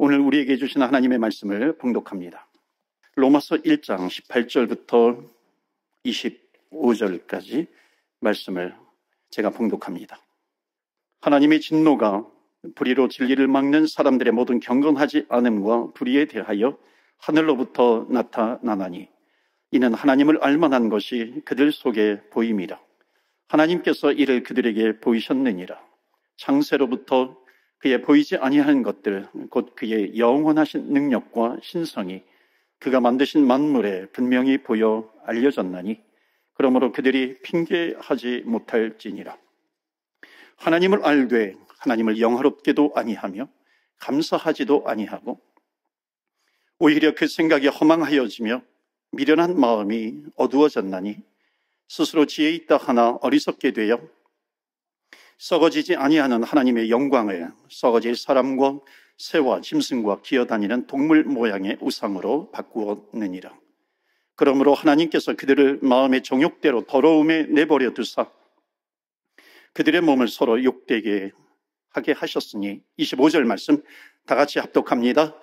오늘 우리에게 주신 하나님의 말씀을 봉독합니다. 로마서 1장 18절부터 25절까지 말씀을 제가 봉독합니다. 하나님의 진노가 불의로 진리를 막는 사람들의 모든 경건하지 않음과 불의에 대하여 하늘로부터 나타나나니 이는 하나님을 알만한 것이 그들 속에 보임이라. 하나님께서 이를 그들에게 보이셨느니라. 창세로부터 그의 보이지 아니하는 것들 곧 그의 영원하신 능력과 신성이 그가 만드신 만물에 분명히 보여 알려졌나니 그러므로 그들이 핑계하지 못할지니라. 하나님을 알되 하나님을 영화롭게도 아니하며 감사하지도 아니하고 오히려 그 생각이 허망하여지며 미련한 마음이 어두워졌나니 스스로 지혜 있다 하나 어리석게 되어 썩어지지 아니하는 하나님의 영광을 썩어질 사람과 새와 짐승과 기어다니는 동물 모양의 우상으로 바꾸었느니라. 그러므로 하나님께서 그들을 마음의 정욕대로 더러움에 내버려 두사 그들의 몸을 서로 욕되게 하게 하셨으니 25절 말씀 다 같이 합독합니다.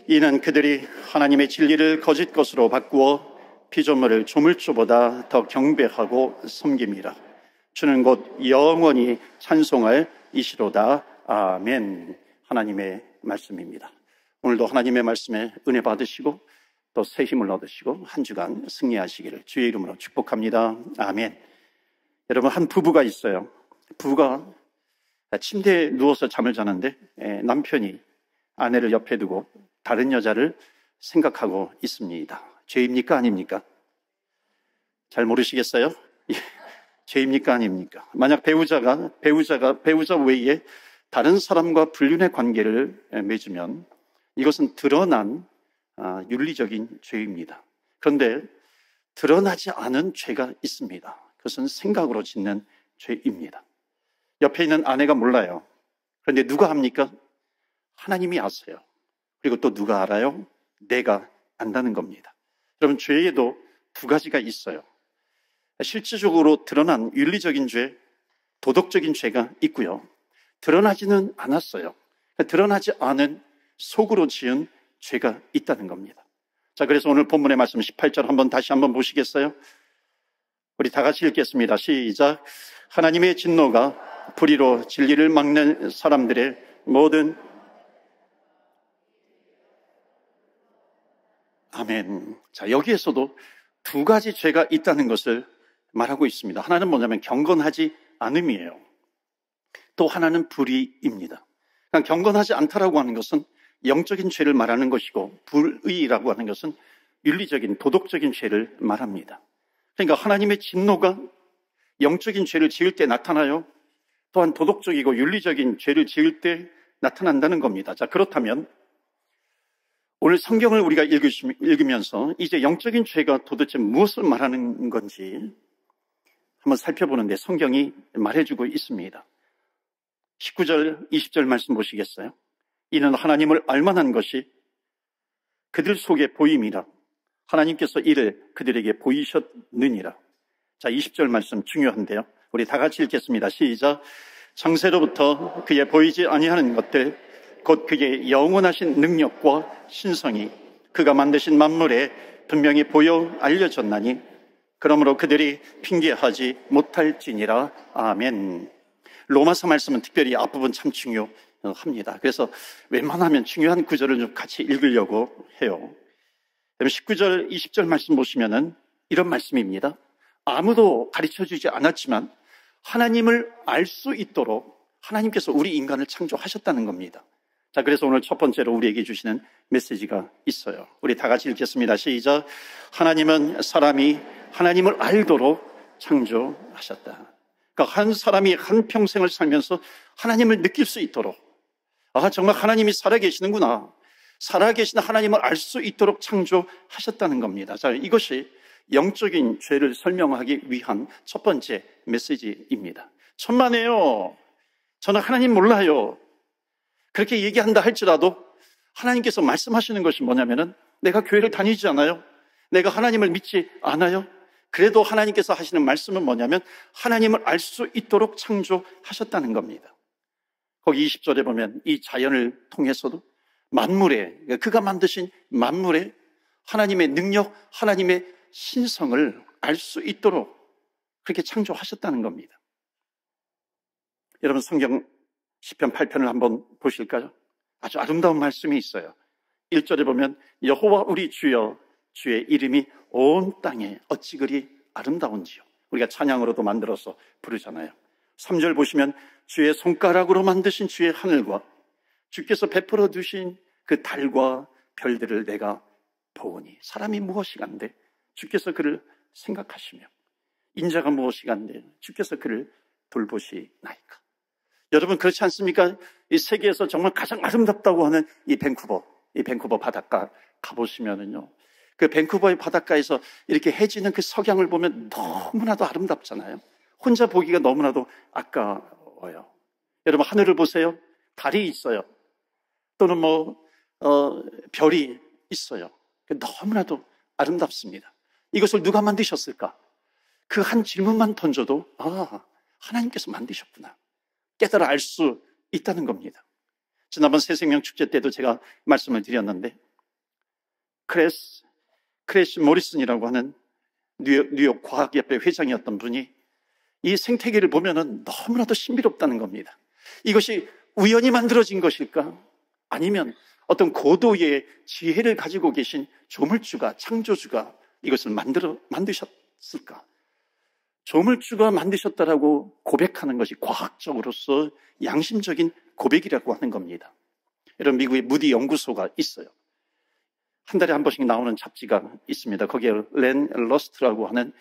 이는 그들이 하나님의 진리를 거짓 것으로 바꾸어 피조물을 조물주보다 더 경배하고 섬김이라. 주는 곧 영원히 찬송할 이시로다. 아멘. 하나님의 말씀입니다. 오늘도 하나님의 말씀에 은혜 받으시고 또 새 힘을 얻으시고 한 주간 승리하시기를 주의 이름으로 축복합니다. 아멘. 여러분, 한 부부가 있어요. 부부가 침대에 누워서 잠을 자는데 남편이 아내를 옆에 두고 다른 여자를 생각하고 있습니다. 죄입니까? 아닙니까? 잘 모르시겠어요? 죄입니까? 아닙니까? 만약 배우자 외에 다른 사람과 불륜의 관계를 맺으면 이것은 드러난 윤리적인 죄입니다. 그런데 드러나지 않은 죄가 있습니다. 그것은 생각으로 짓는 죄입니다. 옆에 있는 아내가 몰라요. 그런데 누가 합니까? 하나님이 아세요. 그리고 또 누가 알아요? 내가 안다는 겁니다. 여러분, 죄에도 두 가지가 있어요. 실질적으로 드러난 윤리적인 죄, 도덕적인 죄가 있고요. 드러나지는 않았어요. 드러나지 않은 속으로 지은 죄가 있다는 겁니다. 자, 그래서 오늘 본문의 말씀 18절 다시 한번 보시겠어요? 우리 다 같이 읽겠습니다. 시작. 하나님의 진노가 불의로 진리를 막는 사람들의 모든 아멘. 자, 여기에서도 두 가지 죄가 있다는 것을 말하고 있습니다. 하나는 뭐냐면 경건하지 않음이에요. 또 하나는 불의입니다. 그러니까 경건하지 않다라고 하는 것은 영적인 죄를 말하는 것이고 불의라고 하는 것은 윤리적인 도덕적인 죄를 말합니다. 그러니까 하나님의 진노가 영적인 죄를 지을 때 나타나요. 또한 도덕적이고 윤리적인 죄를 지을 때 나타난다는 겁니다. 자, 그렇다면 오늘 성경을 우리가 읽으면서 이제 영적인 죄가 도대체 무엇을 말하는 건지 한번 살펴보는데 성경이 말해주고 있습니다. 19절, 20절 말씀 보시겠어요? 이는 하나님을 알만한 것이 그들 속에 보임이라. 하나님께서 이를 그들에게 보이셨느니라. 자, 20절 말씀 중요한데요. 우리 다 같이 읽겠습니다. 시작. 창세로부터 그의 보이지 아니하는 것들 곧 그의 영원하신 능력과 신성이 그가 만드신 만물에 분명히 보여 알려졌나니 그러므로 그들이 핑계하지 못할지니라. 아멘. 로마서 말씀은 특별히 앞부분 참 중요합니다. 그래서 웬만하면 중요한 구절을 좀 같이 읽으려고 해요. 19절, 20절 말씀 보시면은 이런 말씀입니다. 아무도 가르쳐주지 않았지만 하나님을 알 수 있도록 하나님께서 우리 인간을 창조하셨다는 겁니다. 자, 그래서 오늘 첫 번째로 우리에게 주시는 메시지가 있어요. 우리 다 같이 읽겠습니다. 시작. 하나님은 사람이 하나님을 알도록 창조하셨다. 그러니까 한 사람이 한 평생을 살면서 하나님을 느낄 수 있도록, 정말 하나님이 살아계시는구나, 살아계신 하나님을 알 수 있도록 창조하셨다는 겁니다. 자, 이것이 영적인 죄를 설명하기 위한 첫 번째 메시지입니다. 천만에요. 저는 하나님 몰라요. 그렇게 얘기한다 할지라도 하나님께서 말씀하시는 것이 뭐냐면은 내가 교회를 다니지 않아요. 내가 하나님을 믿지 않아요. 그래도 하나님께서 하시는 말씀은 뭐냐면 하나님을 알 수 있도록 창조하셨다는 겁니다. 거기 20절에 보면 이 자연을 통해서도 만물에, 그가 만드신 만물에 하나님의 능력, 하나님의 신성을 알 수 있도록 그렇게 창조하셨다는 겁니다. 여러분, 성경 시편 8편을 한번 보실까요? 아주 아름다운 말씀이 있어요. 1절에 보면 여호와 우리 주여, 주의 이름이 온 땅에 어찌 그리 아름다운지요. 우리가 찬양으로도 만들어서 부르잖아요. 3절 보시면 주의 손가락으로 만드신 주의 하늘과 주께서 베풀어 두신 그 달과 별들을 내가 보오니. 사람이 무엇이간데 주께서 그를 생각하시며 인자가 무엇이간데 주께서 그를 돌보시나이까. 여러분, 그렇지 않습니까? 이 세계에서 정말 가장 아름답다고 하는 이 밴쿠버 바닷가 가보시면은요, 그 밴쿠버의 바닷가에서 이렇게 해지는 그 석양을 보면 너무나도 아름답잖아요. 혼자 보기가 너무나도 아까워요. 여러분, 하늘을 보세요. 달이 있어요. 또는 별이 있어요. 너무나도 아름답습니다. 이것을 누가 만드셨을까? 그 한 질문만 던져도 하나님께서 만드셨구나 깨달아 알 수 있다는 겁니다. 지난번 새생명 축제 때도 제가 말씀을 드렸는데, 크래시 모리슨이라고 하는 뉴욕 과학협회 회장이었던 분이 이 생태계를 보면은 너무나도 신비롭다는 겁니다. 이것이 우연히 만들어진 것일까? 아니면 어떤 고도의 지혜를 가지고 계신 조물주가, 창조주가 이것을 만드셨을까? 조물주가 만드셨다라고 고백하는 것이 과학적으로서 양심적인 고백이라고 하는 겁니다. 여러분, 미국의 무디 연구소가 있어요. 한 달에 한 번씩 나오는 잡지가 있습니다. 거기에 렌 러스트라고 하는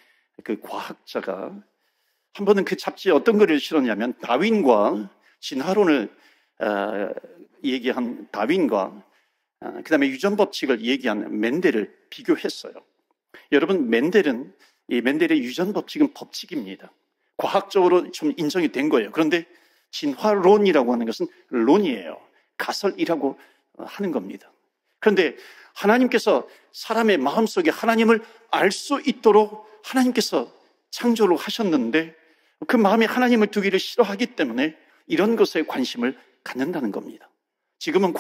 그 과학자가 한 번은 그 잡지에 어떤 글을 실었냐면, 다윈과 진화론을 얘기한 다윈과 그 다음에 유전법칙을 얘기한 멘델을 비교했어요. 여러분, 이 멘델의 유전법칙은 법칙입니다. 과학적으로 좀 인정이 된 거예요. 그런데 진화론이라고 하는 것은 론이에요. 가설이라고 하는 겁니다. 그런데 하나님께서 사람의 마음속에 하나님을 알 수 있도록 하나님께서 창조를 하셨는데, 그 마음에 하나님을 두기를 싫어하기 때문에 이런 것에 관심을 갖는다는 겁니다. 지금은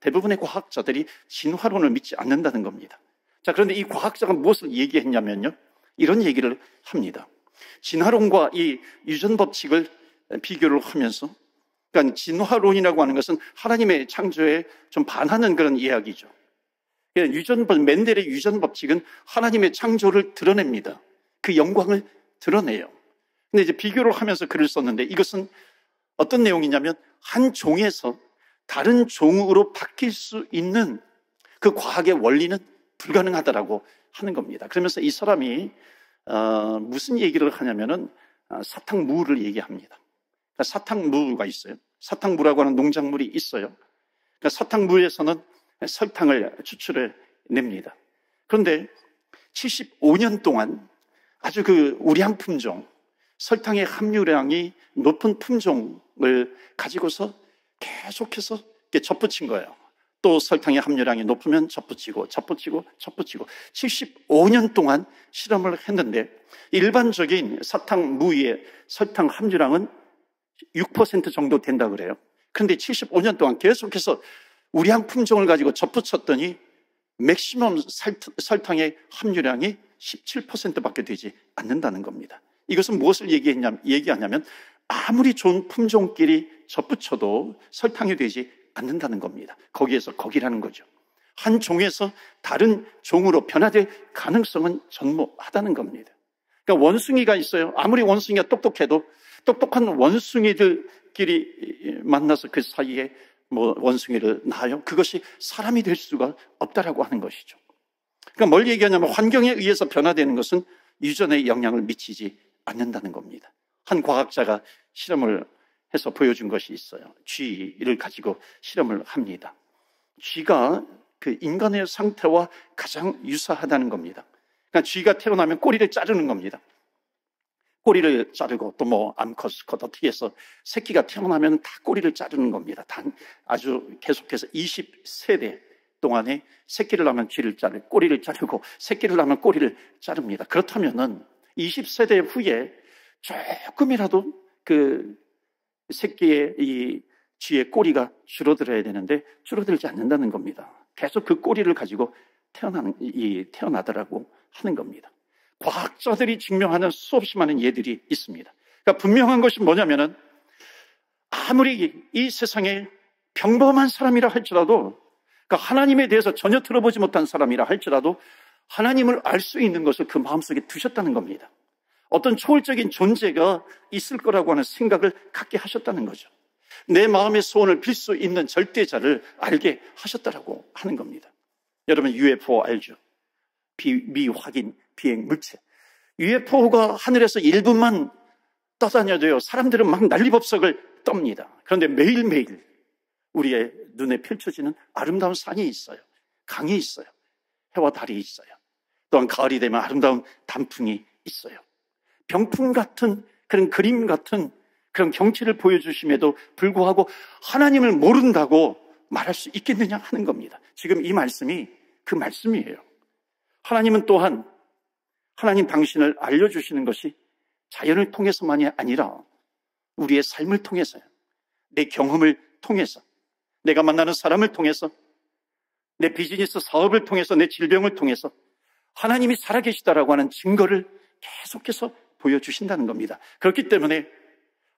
대부분의 과학자들이 진화론을 믿지 않는다는 겁니다. 자, 그런데 이 과학자가 무엇을 얘기했냐면요, 이런 얘기를 합니다. 진화론과 이 유전법칙을 비교를 하면서, 그러니까 진화론이라고 하는 것은 하나님의 창조에 좀 반하는 그런 이야기죠. 멘델의 유전법칙은 하나님의 창조를 드러냅니다. 그 영광을 드러내요. 근데 이제 비교를 하면서 글을 썼는데, 이것은 어떤 내용이냐면, 한 종에서 다른 종으로 바뀔 수 있는 그 과학의 원리는 불가능하다라고 하는 겁니다. 그러면서 이 사람이 무슨 얘기를 하냐면은 사탕무를 얘기합니다. 그러니까 사탕무가 있어요. 사탕무라고 하는 농작물이 있어요. 그러니까 사탕무에서는 설탕을 추출해 냅니다. 그런데 75년 동안 아주 그 우량 품종, 설탕의 함유량이 높은 품종을 가지고서 계속해서 접붙인 거예요. 또 설탕의 함유량이 높으면 접붙이고 75년 동안 실험을 했는데, 일반적인 사탕무의 설탕 함유량은 6% 정도 된다 그래요. 그런데 75년 동안 계속해서 우량 품종을 가지고 접붙였더니 맥시멈 설탕의 함유량이 17%밖에 되지 않는다는 겁니다. 이것은 무엇을 얘기하냐면, 아무리 좋은 품종끼리 접붙여도 설탕이 되지 않는다는 겁니다. 거기에서 거기라는 거죠. 한 종에서 다른 종으로 변화될 가능성은 전무하다는 겁니다. 그러니까 원숭이가 있어요. 아무리 원숭이가 똑똑해도 똑똑한 원숭이들끼리 만나서 그 사이에 원숭이를 낳아요. 그것이 사람이 될 수가 없다라고 하는 것이죠. 그러니까 뭘 얘기하냐면, 환경에 의해서 변화되는 것은 유전에 영향을 미치지 않는다는 겁니다. 한 과학자가 실험을 해서 보여준 것이 있어요. 쥐를 가지고 실험을 합니다. 쥐가 그 인간의 상태와 가장 유사하다는 겁니다. 그러니까 쥐가 태어나면 꼬리를 자르는 겁니다. 꼬리를 자르고 또 암컷, 수컷 어떻게 해서 새끼가 태어나면 다 꼬리를 자르는 겁니다. 아주 계속해서 20세대 동안에 새끼를 낳으면 쥐를 자르고, 꼬리를 자르고, 새끼를 낳으면 꼬리를 자릅니다. 그렇다면은 20세대 후에 조금이라도 그 새끼의 이 쥐의 꼬리가 줄어들어야 되는데 줄어들지 않는다는 겁니다. 계속 그 꼬리를 가지고 태어나더라고 하는 겁니다. 과학자들이 증명하는 수없이 많은 예들이 있습니다. 그러니까 분명한 것이 뭐냐면은 아무리 이 세상에 평범한 사람이라 할지라도, 그러니까 하나님에 대해서 전혀 들어보지 못한 사람이라 할지라도 하나님을 알 수 있는 것을 그 마음속에 두셨다는 겁니다. 어떤 초월적인 존재가 있을 거라고 하는 생각을 갖게 하셨다는 거죠. 내 마음의 소원을 빌 수 있는 절대자를 알게 하셨다라고 하는 겁니다. 여러분 UFO 알죠? 미확인 비행 물체. UFO가 하늘에서 1분만 떠다녀도요, 사람들은 막 난리법석을 떱니다. 그런데 매일매일 우리의 눈에 펼쳐지는 아름다운 산이 있어요. 강이 있어요. 해와 달이 있어요. 또한 가을이 되면 아름다운 단풍이 있어요. 병풍 같은 그런 그림 같은 그런 경치를 보여주심에도 불구하고 하나님을 모른다고 말할 수 있겠느냐 하는 겁니다. 지금 이 말씀이 그 말씀이에요. 하나님은 또한 하나님 당신을 알려주시는 것이 자연을 통해서만이 아니라 우리의 삶을 통해서요. 내 경험을 통해서, 내가 만나는 사람을 통해서, 내 비즈니스 사업을 통해서, 내 질병을 통해서 하나님이 살아계시다라고 하는 증거를 계속해서 보여주신다는 겁니다. 그렇기 때문에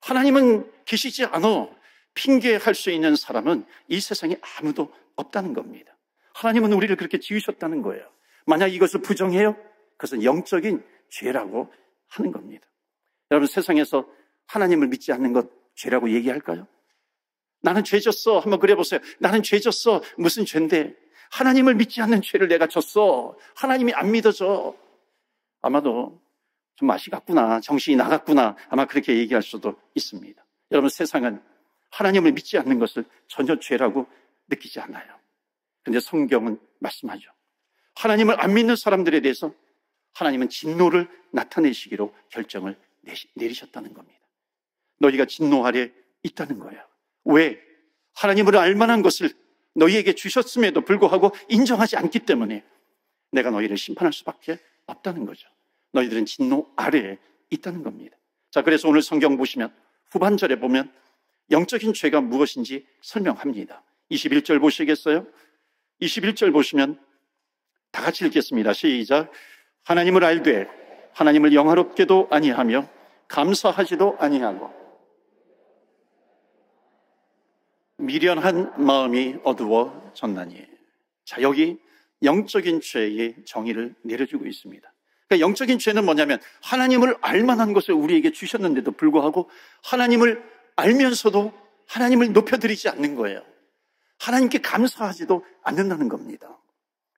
하나님은 계시지 않아 핑계할 수 있는 사람은 이 세상에 아무도 없다는 겁니다. 하나님은 우리를 그렇게 지으셨다는 거예요. 만약 이것을 부정해요? 그것은 영적인 죄라고 하는 겁니다. 여러분 세상에서 하나님을 믿지 않는 것 죄라고 얘기할까요? 나는 죄 졌어. 한번 그래보세요. 나는 죄 졌어. 무슨 죄인데? 하나님을 믿지 않는 죄를 내가 졌어. 하나님이 안 믿어져. 아마도 좀 맛이 갔구나, 정신이 나갔구나, 아마 그렇게 얘기할 수도 있습니다. 여러분 세상은 하나님을 믿지 않는 것을 전혀 죄라고 느끼지 않아요. 그런데 성경은 말씀하죠. 하나님을 안 믿는 사람들에 대해서 하나님은 진노를 나타내시기로 결정을 내리셨다는 겁니다. 너희가 진노 아래 있다는 거예요. 왜? 하나님을 알만한 것을 너희에게 주셨음에도 불구하고 인정하지 않기 때문에 내가 너희를 심판할 수밖에 없다는 거죠. 너희들은 진노 아래에 있다는 겁니다. 자, 그래서 오늘 성경 보시면 후반절에 보면 영적인 죄가 무엇인지 설명합니다. 21절 보시겠어요? 21절 보시면 다 같이 읽겠습니다. 시작. 하나님을 알되 하나님을 영화롭게도 아니하며 감사하지도 아니하고 미련한 마음이 어두워졌나니. 자, 여기 영적인 죄의 정의를 내려주고 있습니다. 그러니까 영적인 죄는 뭐냐면 하나님을 알만한 것을 우리에게 주셨는데도 불구하고 하나님을 알면서도 하나님을 높여드리지 않는 거예요. 하나님께 감사하지도 않는다는 겁니다.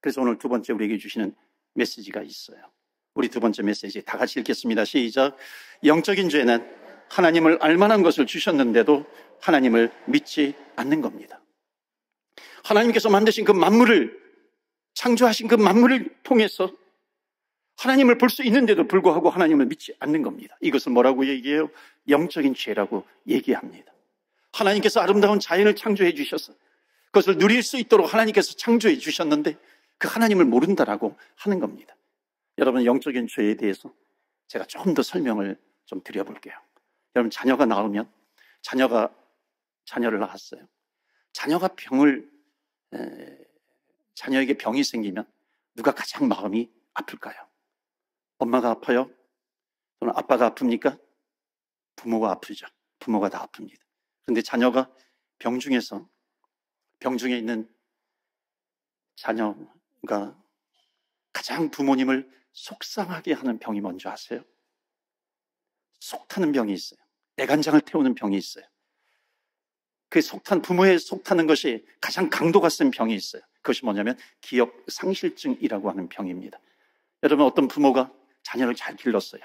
그래서 오늘 두 번째 우리에게 주시는 메시지가 있어요. 우리 두 번째 메시지 다 같이 읽겠습니다. 시작. 영적인 죄는 하나님을 알만한 것을 주셨는데도 하나님을 믿지 않는 겁니다. 하나님께서 만드신 그 만물을, 창조하신 그 만물을 통해서 하나님을 볼 수 있는데도 불구하고 하나님을 믿지 않는 겁니다. 이것을 뭐라고 얘기해요? 영적인 죄라고 얘기합니다. 하나님께서 아름다운 자연을 창조해 주셔서 그것을 누릴 수 있도록 하나님께서 창조해 주셨는데 그 하나님을 모른다라고 하는 겁니다. 여러분 영적인 죄에 대해서 제가 좀 더 설명을 좀 드려볼게요. 여러분 자녀가 나오면 자녀를 낳았어요. 자녀에게 병이 생기면 누가 가장 마음이 아플까요? 엄마가 아파요? 또는 아빠가 아픕니까? 부모가 아프죠. 부모가 다 아픕니다. 그런데 자녀가 병 중에 있는 자녀가 가장 부모님을 속상하게 하는 병이 뭔지 아세요? 속 타는 병이 있어요. 애간장을 태우는 병이 있어요. 그 부모의 속 타는 것이 가장 강도가 센 병이 있어요. 그것이 뭐냐면 기억 상실증이라고 하는 병입니다. 여러분 어떤 부모가 자녀를 잘 길렀어요.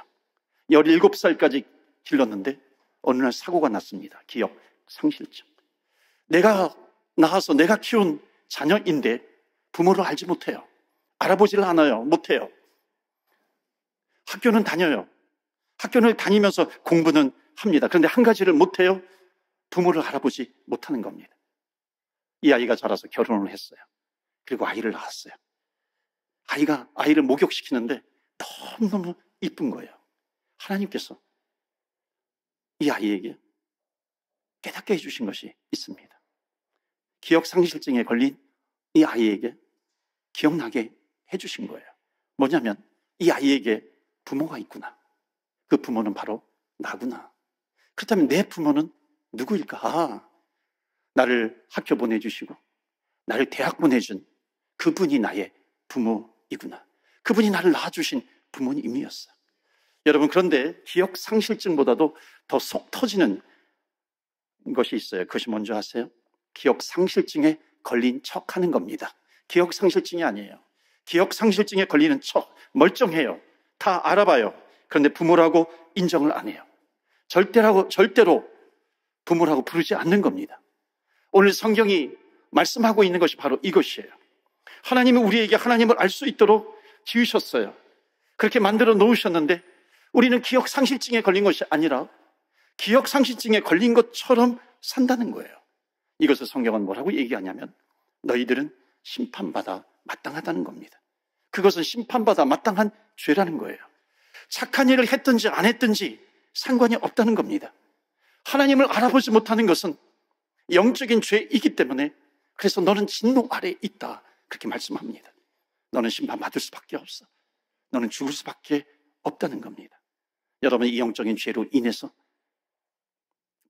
17살까지 길렀는데 어느 날 사고가 났습니다. 기억 상실증. 내가 낳아서 내가 키운 자녀인데 부모를 알지 못해요. 알아보질 않아요. 못해요. 학교는 다녀요. 학교를 다니면서 공부는 합니다. 그런데 한 가지를 못해요. 부모를 알아보지 못하는 겁니다. 이 아이가 자라서 결혼을 했어요. 그리고 아이를 낳았어요. 아이를 목욕시키는데 너무너무 이쁜 거예요. 하나님께서 이 아이에게 깨닫게 해주신 것이 있습니다. 기억상실증에 걸린 이 아이에게 기억나게 해주신 거예요. 뭐냐면 이 아이에게 부모가 있구나. 그 부모는 바로 나구나. 그렇다면 내 부모는 누구일까? 나를 학교 보내주시고 나를 대학 보내준 그분이 나의 부모이구나. 그분이 나를 낳아주신 부모님이었어. 여러분, 그런데 기억상실증보다도 더 속 터지는 것이 있어요. 그것이 뭔지 아세요? 기억상실증에 걸린 척하는 겁니다. 기억상실증이 아니에요. 기억상실증에 걸리는 척, 멀쩡해요. 다 알아봐요. 그런데 부모라고 인정을 안 해요. 절대로 부모라고 부르지 않는 겁니다. 오늘 성경이 말씀하고 있는 것이 바로 이것이에요. 하나님은 우리에게 하나님을 알 수 있도록 지으셨어요. 그렇게 만들어 놓으셨는데 우리는 기억상실증에 걸린 것이 아니라 기억상실증에 걸린 것처럼 산다는 거예요. 이것을 성경은 뭐라고 얘기하냐면 너희들은 심판받아 마땅하다는 겁니다. 그것은 심판받아 마땅한 죄라는 거예요. 착한 일을 했든지 안 했든지 상관이 없다는 겁니다. 하나님을 알아보지 못하는 것은 영적인 죄이기 때문에 그래서 너는 진노 아래에 있다, 그렇게 말씀합니다. 너는 심판받을 수밖에 없어. 너는 죽을 수밖에 없다는 겁니다. 여러분, 이 영적인 죄로 인해서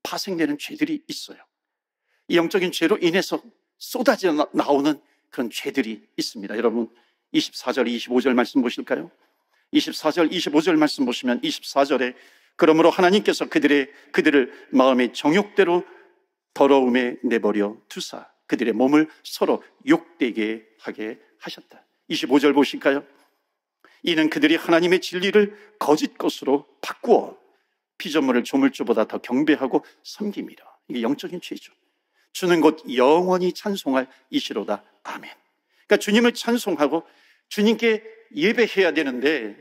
파생되는 죄들이 있어요. 이 영적인 죄로 인해서 쏟아져 나오는 그런 죄들이 있습니다. 여러분, 24절, 25절 말씀 보실까요? 24절, 25절 말씀 보시면 24절에 그러므로 하나님께서 그들을 마음의 정욕대로 더러움에 내버려 두사 그들의 몸을 서로 욕되게 하게 하셨다. 25절 보실까요? 이는 그들이 하나님의 진리를 거짓 것으로 바꾸어 피조물을 조물주보다 더 경배하고 섬김이라. 이게 영적인 죄죠. 주는 곧 영원히 찬송할 이시로다. 아멘. 그러니까 주님을 찬송하고 주님께 예배해야 되는데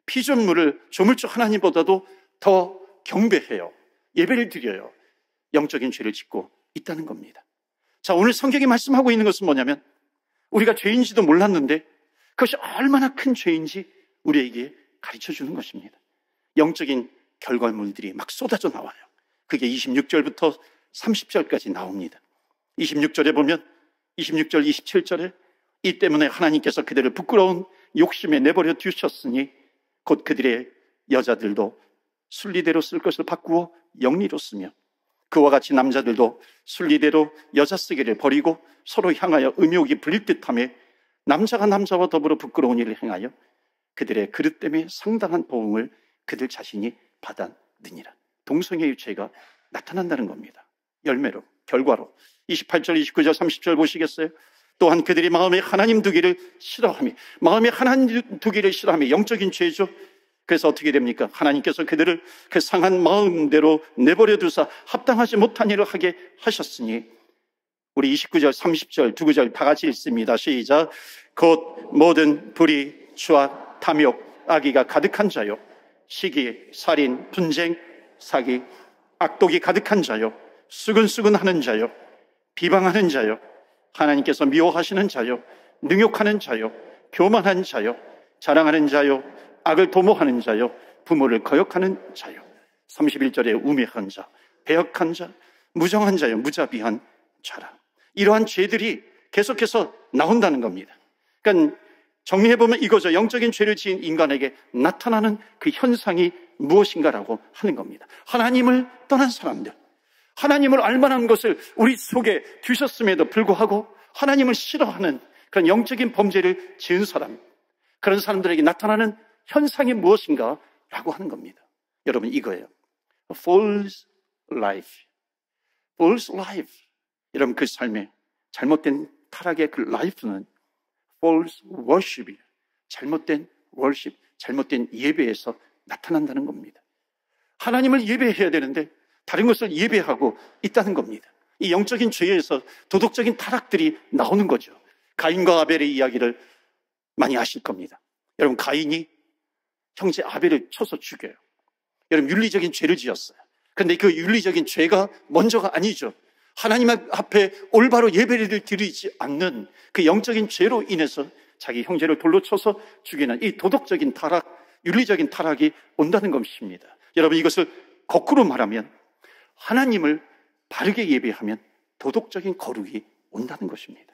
피조물을 조물주 하나님보다도 더 경배해요. 예배를 드려요. 영적인 죄를 짓고 있다는 겁니다. 자, 오늘 성경이 말씀하고 있는 것은 뭐냐면 우리가 죄인지도 몰랐는데 그것이 얼마나 큰 죄인지 우리에게 가르쳐 주는 것입니다. 영적인 결과물들이 막 쏟아져 나와요. 그게 26절부터 30절까지 나옵니다. 26절에 보면 26절, 27절에 이 때문에 하나님께서 그들을 부끄러운 욕심에 내버려 두셨으니 곧 그들의 여자들도 순리대로 쓸 것을 바꾸어 영리로 쓰며 그와 같이 남자들도 순리대로 여자 쓰기를 버리고 서로 향하여 음욕이 불릴 듯하며 남자가 남자와 더불어 부끄러운 일을 행하여 그들의 그릇 때문에 상당한 보응을 그들 자신이 받았느니라. 동성애의 죄가 나타난다는 겁니다. 열매로, 결과로. 28절, 29절, 30절 보시겠어요? 또한 그들이 마음에 하나님 두기를 싫어하며, 마음에 하나님 두기를 싫어하며 영적인 죄죠. 그래서 어떻게 됩니까? 하나님께서 그들을 그 상한 마음대로 내버려 두사 합당하지 못한 일을 하게 하셨으니, 우리 29절, 30절, 두 구절 다 같이 읽습니다. 시작. 곧 모든 불의, 추악, 탐욕, 악의가 가득한 자요, 시기, 살인, 분쟁, 사기, 악독이 가득한 자요, 수근수근하는 자요, 비방하는 자요, 하나님께서 미워하시는 자요, 능욕하는 자요, 교만한 자요, 자랑하는 자요, 악을 도모하는 자요, 부모를 거역하는 자요. 31절에 우매한 자, 배역한 자, 무정한 자요, 무자비한 자라. 이러한 죄들이 계속해서 나온다는 겁니다. 그러니까 정리해보면 이거죠. 영적인 죄를 지은 인간에게 나타나는 그 현상이 무엇인가라고 하는 겁니다. 하나님을 떠난 사람들, 하나님을 알만한 것을 우리 속에 두셨음에도 불구하고 하나님을 싫어하는 그런 영적인 범죄를 지은 사람, 그런 사람들에게 나타나는 현상이 무엇인가 라고 하는 겁니다. 여러분, 이거예요. False life. False life. 여러분, 그 삶에 잘못된 타락의 그 life는 false worship이에요. 잘못된 worship, 잘못된 예배에서 나타난다는 겁니다. 하나님을 예배해야 되는데 다른 것을 예배하고 있다는 겁니다. 이 영적인 죄에서 도덕적인 타락들이 나오는 거죠. 가인과 아벨의 이야기를 많이 아실 겁니다. 여러분, 가인이 형제 아벨을 쳐서 죽여요. 여러분, 윤리적인 죄를 지었어요. 그런데 그 윤리적인 죄가 먼저가 아니죠. 하나님 앞에 올바로 예배를 드리지 않는 그 영적인 죄로 인해서 자기 형제를 돌로 쳐서 죽이는 이 도덕적인 타락, 윤리적인 타락이 온다는 것입니다. 여러분, 이것을 거꾸로 말하면 하나님을 바르게 예배하면 도덕적인 거룩이 온다는 것입니다.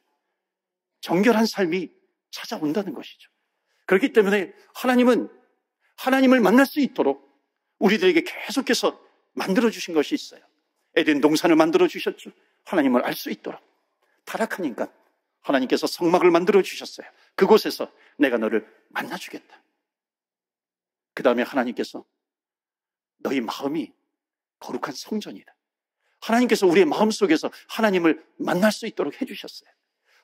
정결한 삶이 찾아온다는 것이죠. 그렇기 때문에 하나님은 하나님을 만날 수 있도록 우리들에게 계속해서 만들어주신 것이 있어요. 에덴 동산을 만들어주셨죠. 하나님을 알 수 있도록. 타락한 인간, 하나님께서 성막을 만들어주셨어요. 그곳에서 내가 너를 만나주겠다. 그 다음에 하나님께서 너희 마음이 거룩한 성전이다. 하나님께서 우리의 마음속에서 하나님을 만날 수 있도록 해주셨어요.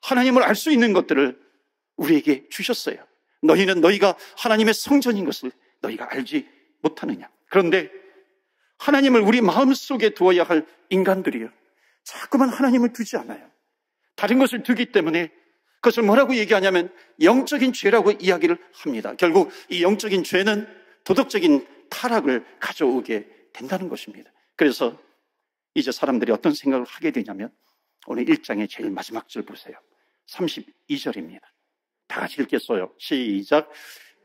하나님을 알 수 있는 것들을 우리에게 주셨어요. 너희는 너희가 하나님의 성전인 것을 너희가 알지 못하느냐. 그런데 하나님을 우리 마음속에 두어야 할 인간들이요, 자꾸만 하나님을 두지 않아요. 다른 것을 두기 때문에 그것을 뭐라고 얘기하냐면 영적인 죄라고 이야기를 합니다. 결국 이 영적인 죄는 도덕적인 타락을 가져오게 된다는 것입니다. 그래서 이제 사람들이 어떤 생각을 하게 되냐면 오늘 1장의 제일 마지막 절 보세요. 32절입니다. 다 같이 읽겠어요. 시작.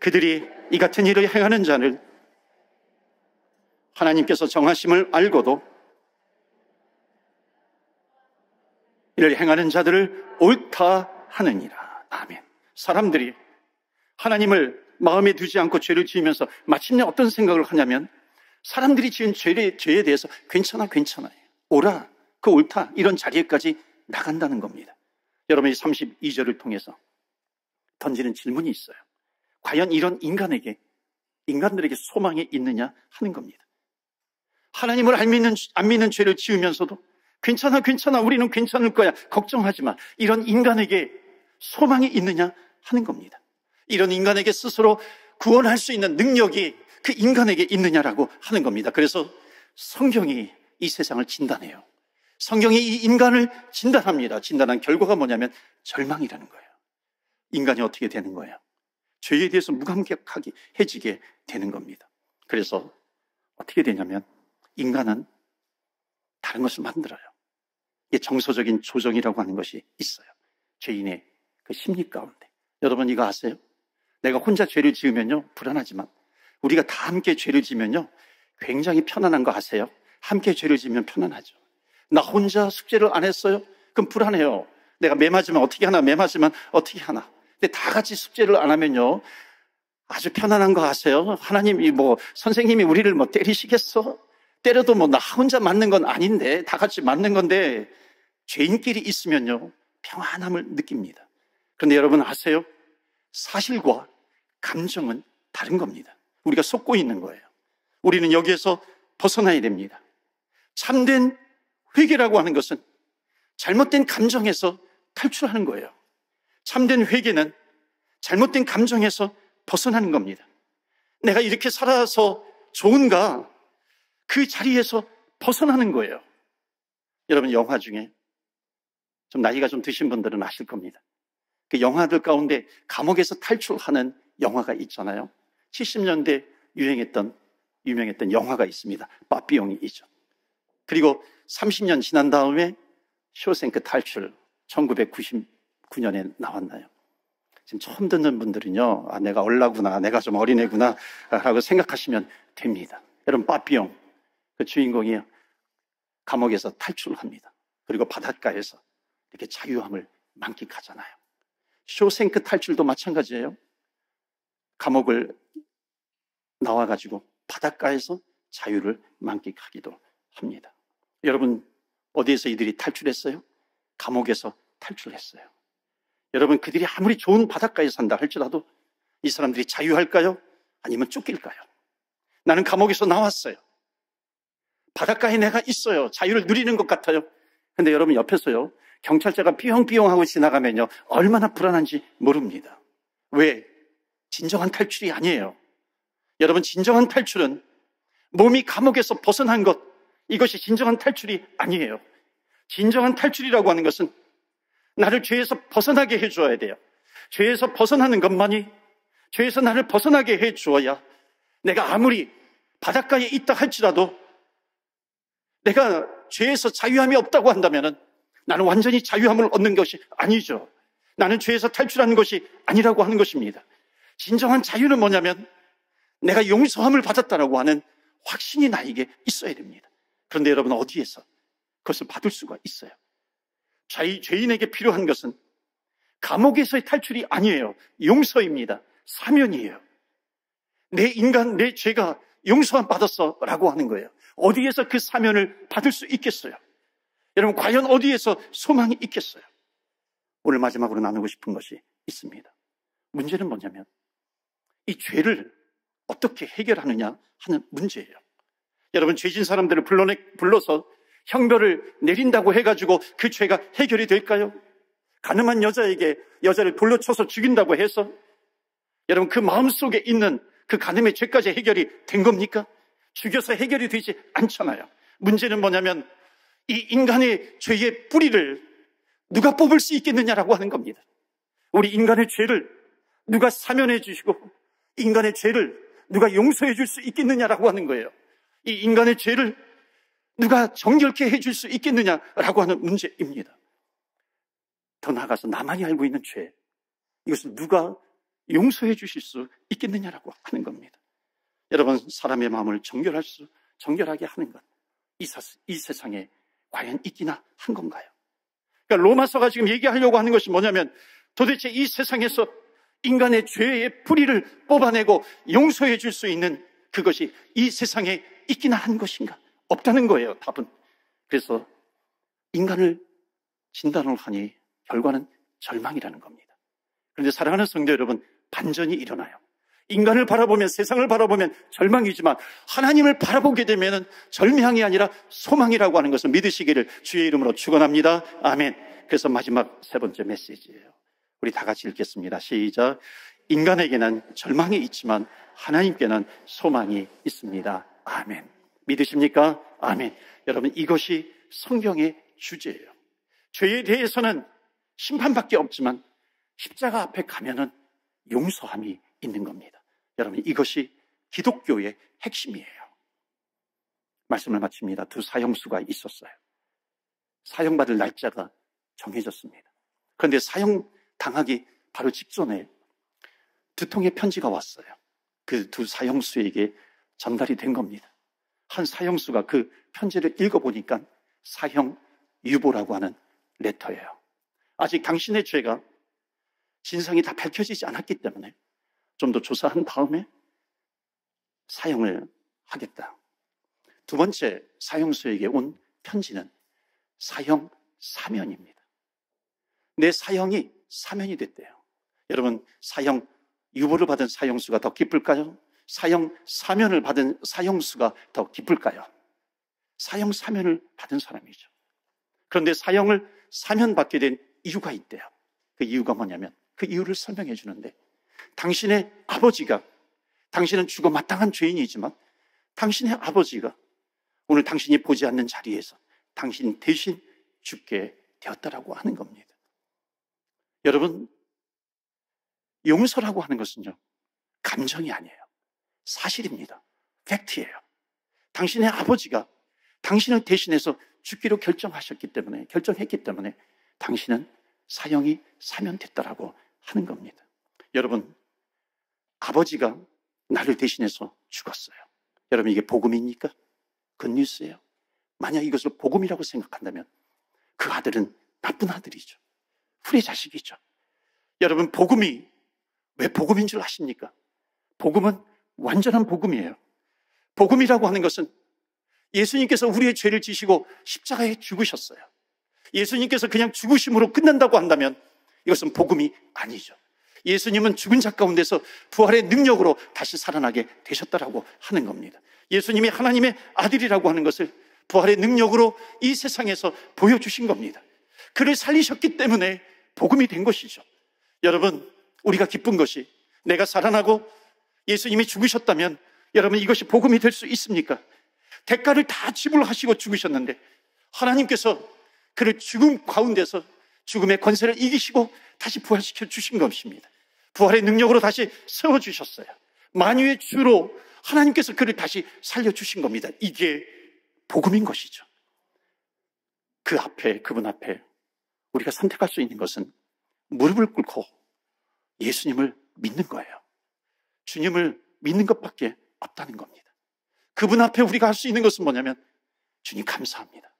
그들이 이 같은 일을 행하는 자를 하나님께서 정하심을 알고도 이를 행하는 자들을 옳다 하느니라. 아멘. 사람들이 하나님을 마음에 두지 않고 죄를 지으면서 마침내 어떤 생각을 하냐면 사람들이 지은 죄에 대해서 괜찮아요. 옳아, 그 옳다, 이런 자리에까지 나간다는 겁니다. 여러분이 32절을 통해서 던지는 질문이 있어요. 과연 이런 인간들에게 소망이 있느냐 하는 겁니다. 하나님을 안 믿는 죄를 지으면서도 괜찮아, 우리는 괜찮을 거야, 걱정하지 마, 이런 인간에게 소망이 있느냐 하는 겁니다. 이런 인간에게 스스로 구원할 수 있는 능력이 그 인간에게 있느냐라고 하는 겁니다. 그래서 성경이 이 세상을 진단해요. 성경이 이 인간을 진단합니다. 진단한 결과가 뭐냐면 절망이라는 거예요. 인간이 어떻게 되는 거예요? 죄에 대해서 무감각하게 해지게 되는 겁니다. 그래서 어떻게 되냐면 인간은 다른 것을 만들어요. 이게 정서적인 조정이라고 하는 것이 있어요. 죄인의 그 심리 가운데. 여러분 이거 아세요? 내가 혼자 죄를 지으면요 불안하지만 우리가 다 함께 죄를 지면요 굉장히 편안한 거 아세요? 함께 죄를 지면 편안하죠. 나 혼자 숙제를 안 했어요? 그럼 불안해요. 내가 매 맞으면 어떻게 하나, 매 맞으면 어떻게 하나. 근데 다 같이 숙제를 안 하면요 아주 편안한 거 아세요? 하나님이 선생님이 우리를 때리시겠어? 때려도 나 혼자 맞는 건 아닌데 다 같이 맞는 건데 죄인끼리 있으면요 평안함을 느낍니다. 그런데 여러분 아세요? 사실과 감정은 다른 겁니다. 우리가 속고 있는 거예요. 우리는 여기에서 벗어나야 됩니다. 참된 회개라고 하는 것은 잘못된 감정에서 탈출하는 거예요. 참된 회개는 잘못된 감정에서 벗어나는 겁니다. 내가 이렇게 살아서 좋은가? 그 자리에서 벗어나는 거예요. 여러분 영화 중에 좀 나이가 좀 드신 분들은 아실 겁니다. 그 영화들 가운데 감옥에서 탈출하는 영화가 있잖아요. 70년대 유명했던 영화가 있습니다. 빠삐용이죠. 그리고 30년 지난 다음에 쇼생크 탈출 1999년에 나왔나요? 지금 처음 듣는 분들은요 내가 얼라구나, 내가 좀 어린애구나 라고 생각하시면 됩니다. 여러분 빠삐용 그 주인공이 감옥에서 탈출을 합니다. 그리고 바닷가에서 이렇게 자유함을 만끽하잖아요. 쇼생크 탈출도 마찬가지예요. 감옥을 나와가지고 바닷가에서 자유를 만끽하기도 합니다. 여러분 어디에서 이들이 탈출했어요? 감옥에서 탈출했어요. 여러분 그들이 아무리 좋은 바닷가에 산다 할지라도 이 사람들이 자유할까요? 아니면 쫓길까요? 나는 감옥에서 나왔어요. 바닷가에 내가 있어요. 자유를 누리는 것 같아요. 근데 여러분 옆에서요 경찰차가 삐용삐용 하고 지나가면요 얼마나 불안한지 모릅니다. 왜? 진정한 탈출이 아니에요. 여러분 진정한 탈출은 몸이 감옥에서 벗어난 것, 이것이 진정한 탈출이 아니에요. 진정한 탈출이라고 하는 것은 나를 죄에서 벗어나게 해주어야 돼요. 죄에서 벗어나는 것만이, 죄에서 나를 벗어나게 해주어야 내가 아무리 바닷가에 있다 할지라도 내가 죄에서 자유함이 없다고 한다면 나는 완전히 자유함을 얻는 것이 아니죠. 나는 죄에서 탈출하는 것이 아니라고 하는 것입니다. 진정한 자유는 뭐냐면 내가 용서함을 받았다라고 하는 확신이 나에게 있어야 됩니다. 그런데 여러분 어디에서 그것을 받을 수가 있어요. 죄인에게 필요한 것은 감옥에서의 탈출이 아니에요. 용서입니다. 사면이에요. 내 인간, 내 죄가 용서함 받았어 라고 하는 거예요. 어디에서 그 사면을 받을 수 있겠어요? 여러분, 과연 어디에서 소망이 있겠어요? 오늘 마지막으로 나누고 싶은 것이 있습니다. 문제는 뭐냐면 이 죄를 어떻게 해결하느냐 하는 문제예요. 여러분, 죄진 사람들을 불러서 형벌을 내린다고 해가지고 그 죄가 해결이 될까요? 가늠한 여자를 돌로 쳐서 죽인다고 해서 여러분, 그 마음속에 있는 그 가늠의 죄까지 해결이 된 겁니까? 죽여서 해결이 되지 않잖아요. 문제는 뭐냐면 이 인간의 죄의 뿌리를 누가 뽑을 수 있겠느냐라고 하는 겁니다. 우리 인간의 죄를 누가 사면해 주시고 인간의 죄를 누가 용서해 줄 수 있겠느냐라고 하는 거예요. 이 인간의 죄를 누가 정결케 해줄 수 있겠느냐라고 하는 문제입니다. 더 나아가서 나만이 알고 있는 죄, 이것을 누가 용서해 주실 수 있겠느냐라고 하는 겁니다. 여러분, 사람의 마음을 정결하게 하는 것, 이 세상에 과연 있기나 한 건가요? 그러니까 로마서가 지금 얘기하려고 하는 것이 뭐냐면 도대체 이 세상에서 인간의 죄의 뿌리를 뽑아내고 용서해 줄 수 있는 그것이 이 세상에 있기나 한 것인가? 없다는 거예요, 답은. 그래서 인간을 진단을 하니 결과는 절망이라는 겁니다. 그런데 사랑하는 성도 여러분, 반전이 일어나요. 인간을 바라보면, 세상을 바라보면 절망이지만 하나님을 바라보게 되면 절망이 아니라 소망이라고 하는 것을 믿으시기를 주의 이름으로 축원합니다. 아멘. 그래서 마지막 세 번째 메시지예요. 우리 다 같이 읽겠습니다. 시작. 인간에게는 절망이 있지만 하나님께는 소망이 있습니다. 아멘. 믿으십니까? 아멘. 여러분, 이것이 성경의 주제예요. 죄에 대해서는 심판밖에 없지만 십자가 앞에 가면은 용서함이 있는 겁니다. 여러분, 이것이 기독교의 핵심이에요. 말씀을 마칩니다. 두 사형수가 있었어요. 사형받을 날짜가 정해졌습니다. 그런데 사형당하기 바로 직전에 두 통의 편지가 왔어요. 그 두 사형수에게 전달이 된 겁니다. 한 사형수가 그 편지를 읽어보니까 사형유보라고 하는 레터예요. 아직 당신의 죄가 진상이 다 밝혀지지 않았기 때문에 좀 더 조사한 다음에 사형을 하겠다. 두 번째 사형수에게 온 편지는 사형 사면입니다. 내 사형이 사면이 됐대요. 여러분, 사형 유보를 받은 사형수가 더 기쁠까요? 사형 사면을 받은 사형수가 더 기쁠까요? 사형 사면을 받은 사람이죠. 그런데 사형을 사면받게 된 이유가 있대요. 그 이유가 뭐냐면 그 이유를 설명해 주는데, 당신의 아버지가, 당신은 죽어 마땅한 죄인이지만 당신의 아버지가 오늘 당신이 보지 않는 자리에서 당신 대신 죽게 되었다라고 하는 겁니다. 여러분, 용서라고 하는 것은요, 감정이 아니에요. 사실입니다. 팩트예요. 당신의 아버지가 당신을 대신해서 죽기로 결정했기 때문에 당신은 사형이 사면됐다라고 하는 겁니다. 여러분, 아버지가 나를 대신해서 죽었어요. 여러분, 이게 복음입니까? 굿뉴스예요. 만약 이것을 복음이라고 생각한다면 그 아들은 나쁜 아들이죠. 후레 자식이죠. 여러분, 복음이 왜 복음인 줄 아십니까? 복음은 완전한 복음이에요. 복음이라고 하는 것은 예수님께서 우리의 죄를 지시고 십자가에 죽으셨어요. 예수님께서 그냥 죽으심으로 끝난다고 한다면 이것은 복음이 아니죠. 예수님은 죽은 자 가운데서 부활의 능력으로 다시 살아나게 되셨다라고 하는 겁니다. 예수님이 하나님의 아들이라고 하는 것을 부활의 능력으로 이 세상에서 보여주신 겁니다. 그를 살리셨기 때문에 복음이 된 것이죠. 여러분, 우리가 기쁜 것이 내가 살아나고 예수님이 죽으셨다면 여러분, 이것이 복음이 될 수 있습니까? 대가를 다 지불하시고 죽으셨는데 하나님께서 그를 죽음 가운데서 죽음의 권세를 이기시고 다시 부활시켜 주신 것입니다. 부활의 능력으로 다시 세워주셨어요. 만유의 주로 하나님께서 그를 다시 살려주신 겁니다. 이게 복음인 것이죠. 그분 앞에 우리가 선택할 수 있는 것은 무릎을 꿇고 예수님을 믿는 거예요. 주님을 믿는 것밖에 없다는 겁니다. 그분 앞에 우리가 할 수 있는 것은 뭐냐면, 주님 감사합니다.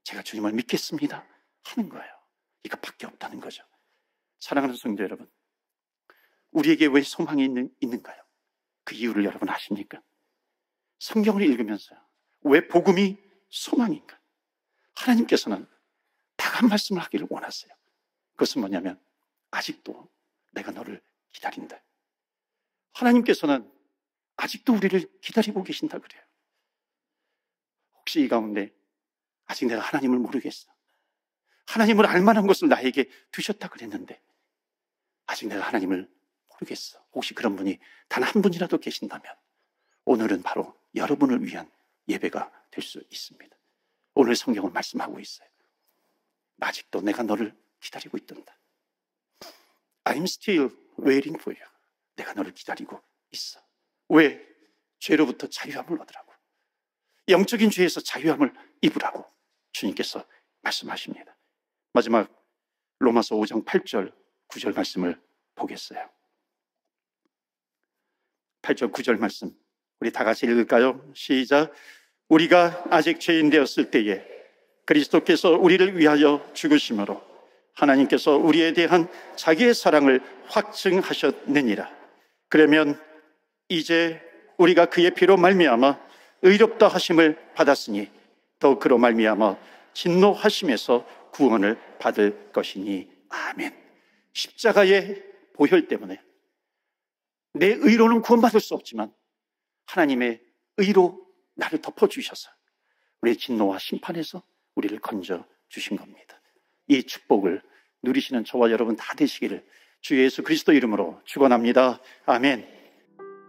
제가 주님을 믿겠습니다 하는 거예요. 이것밖에 없다는 거죠. 사랑하는 성도 여러분, 우리에게 왜 소망이 있는가요? 그 이유를 여러분 아십니까? 성경을 읽으면서요, 왜 복음이 소망인가? 하나님께서는 딱 한 말씀을 하기를 원하세요. 그것은 뭐냐면, 아직도 내가 너를 기다린다. 하나님께서는 아직도 우리를 기다리고 계신다 그래요. 혹시 이 가운데 아직 내가 하나님을 모르겠어, 하나님을 알만한 것을 나에게 두셨다 그랬는데 아직 내가 하나님을 모르겠어, 혹시 그런 분이 단 한 분이라도 계신다면 오늘은 바로 여러분을 위한 예배가 될 수 있습니다. 오늘 성경은 말씀하고 있어요. 아직도 내가 너를 기다리고 있단다. I'm still waiting for you. 내가 너를 기다리고 있어. 왜? 죄로부터 자유함을 얻으라고, 영적인 죄에서 자유함을 입으라고 주님께서 말씀하십니다. 마지막 로마서 5장 8절 9절 말씀을 보겠어요. 8절 9절 말씀 우리 다 같이 읽을까요? 시작. 우리가 아직 죄인 되었을 때에 그리스도께서 우리를 위하여 죽으심으로 하나님께서 우리에 대한 자기의 사랑을 확증하셨느니라. 그러면 이제 우리가 그의 피로 말미암아 의롭다 하심을 받았으니 더 그로 말미암아 진노하심에서 구원을 받을 것이니. 아멘. 십자가의 보혈 때문에 내 의로는 구원받을 수 없지만 하나님의 의로 나를 덮어주셔서 우리의 진노와 심판에서 우리를 건져주신 겁니다. 이 축복을 누리시는 저와 여러분 다 되시기를 주 예수 그리스도 이름으로 축원합니다. 아멘.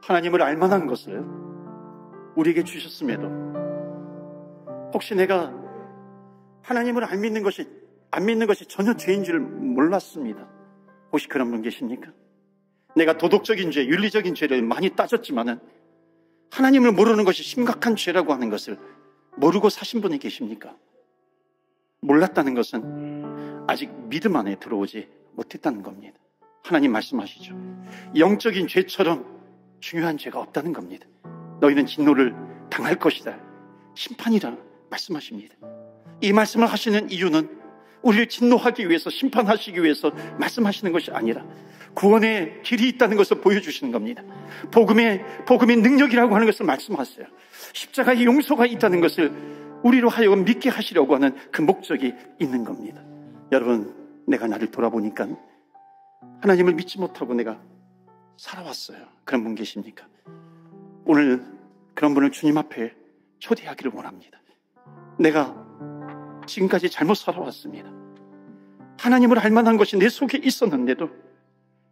하나님을 알만한 것을 우리에게 주셨음에도 혹시 내가 하나님을 안 믿는 것이 전혀 죄인 줄 몰랐습니다. 혹시 그런 분 계십니까? 내가 도덕적인 죄, 윤리적인 죄를 많이 따졌지만은 하나님을 모르는 것이 심각한 죄라고 하는 것을 모르고 사신 분이 계십니까? 몰랐다는 것은 아직 믿음 안에 들어오지 못했다는 겁니다. 하나님 말씀하시죠. 영적인 죄처럼 중요한 죄가 없다는 겁니다. 너희는 진노를 당할 것이다, 심판이라 말씀하십니다. 이 말씀을 하시는 이유는 우리를 진노하기 위해서, 심판하시기 위해서 말씀하시는 것이 아니라 구원의 길이 있다는 것을 보여주시는 겁니다. 복음의 능력이라고 하는 것을 말씀하세요. 십자가의 용서가 있다는 것을 우리로 하여금 믿게 하시려고 하는 그 목적이 있는 겁니다. 여러분, 내가 나를 돌아보니까 하나님을 믿지 못하고 내가 살아왔어요. 그런 분 계십니까? 오늘 그런 분을 주님 앞에 초대하기를 원합니다. 내가 지금까지 잘못 살아왔습니다. 하나님을 알 만한 것이 내 속에 있었는데도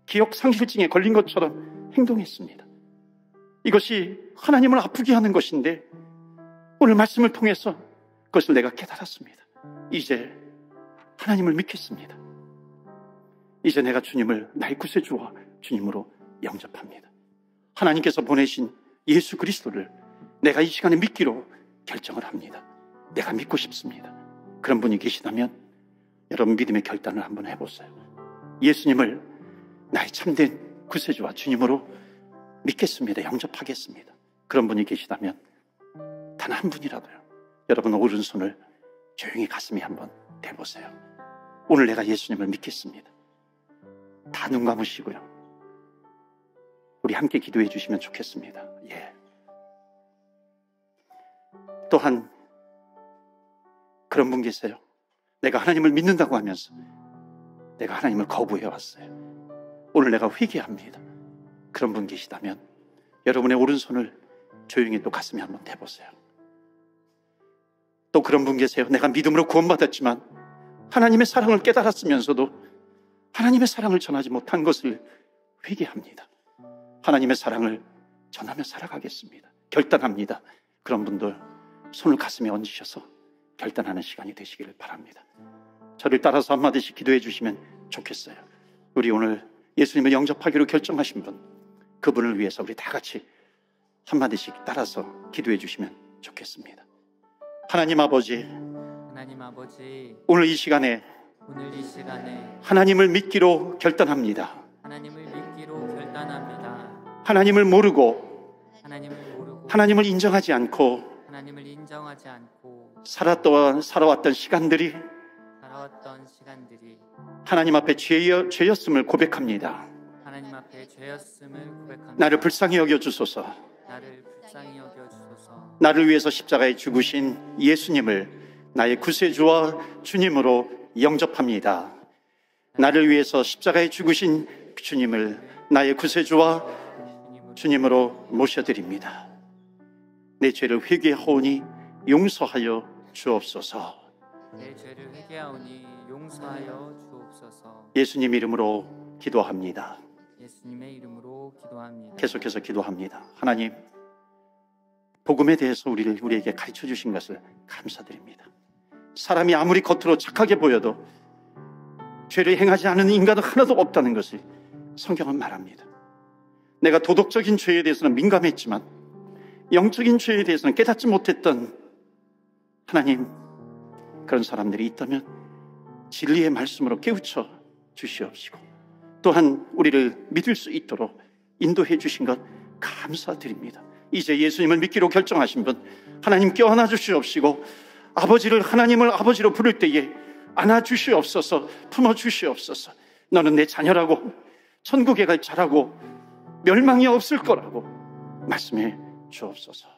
기억 상실증에 걸린 것처럼 행동했습니다. 이것이 하나님을 아프게 하는 것인데 오늘 말씀을 통해서 그것을 내가 깨달았습니다. 이제 하나님을 믿겠습니다. 이제 내가 주님을 나의 구세주와 주님으로 영접합니다. 하나님께서 보내신 예수 그리스도를 내가 이 시간에 믿기로 결정을 합니다. 내가 믿고 싶습니다. 그런 분이 계시다면 여러분 믿음의 결단을 한번 해보세요. 예수님을 나의 참된 구세주와 주님으로 믿겠습니다. 영접하겠습니다. 그런 분이 계시다면 단 한 분이라도요, 여러분 오른손을 조용히 가슴에 한번 대보세요. 오늘 내가 예수님을 믿겠습니다. 다 눈 감으시고요, 우리 함께 기도해 주시면 좋겠습니다. 예. 또한 그런 분 계세요. 내가 하나님을 믿는다고 하면서 내가 하나님을 거부해 왔어요. 오늘 내가 회개합니다. 그런 분 계시다면 여러분의 오른손을 조용히 또 가슴에 한번 대보세요. 또 그런 분 계세요. 내가 믿음으로 구원받았지만 하나님의 사랑을 깨달았으면서도 하나님의 사랑을 전하지 못한 것을 회개합니다. 하나님의 사랑을 전하며 살아가겠습니다. 결단합니다. 그런 분들 손을 가슴에 얹으셔서 결단하는 시간이 되시기를 바랍니다. 저를 따라서 한마디씩 기도해 주시면 좋겠어요. 우리 오늘 예수님을 영접하기로 결정하신 분, 그분을 위해서 우리 다 같이 한마디씩 따라서 기도해 주시면 좋겠습니다. 하나님 아버지, 오늘 이 시간에 하나님을 믿기로 결단합니다. 하나님을 모르고 하나님을 인정하지 않고 살아왔던 시간들이 하나님 앞에 죄였음을 고백합니다. 하나님 앞에 죄였음을 고백합니다. 나를 불쌍히 여겨주소서. 나를 위해서 십자가에 죽으신 예수님을 나의 구세주와 주님으로 영접합니다. 나를 위해서 십자가에 죽으신 주님을 나의 구세주와 주님으로 모셔드립니다. 내 죄를 회개하오니 용서하여 주옵소서. 내 죄를 회개하오니 용서하여 주옵소서. 예수님 이름으로 기도합니다. 예수님의 이름으로 기도합니다. 계속해서 기도합니다. 하나님, 복음에 대해서 우리에게 가르쳐 주신 것을 감사드립니다. 사람이 아무리 겉으로 착하게 보여도 죄를 행하지 않은 인간은 하나도 없다는 것을 성경은 말합니다. 내가 도덕적인 죄에 대해서는 민감했지만 영적인 죄에 대해서는 깨닫지 못했던 하나님, 그런 사람들이 있다면 진리의 말씀으로 깨우쳐 주시옵시고 또한 우리를 믿을 수 있도록 인도해 주신 것 감사드립니다. 이제 예수님을 믿기로 결정하신 분 하나님 껴안아 주시옵시고 하나님을 아버지로 부를 때에 안아 주시옵소서, 품어 주시옵소서. 너는 내 자녀라고, 천국에 갈 자라고, 멸망이 없을 거라고 말씀해 주옵소서.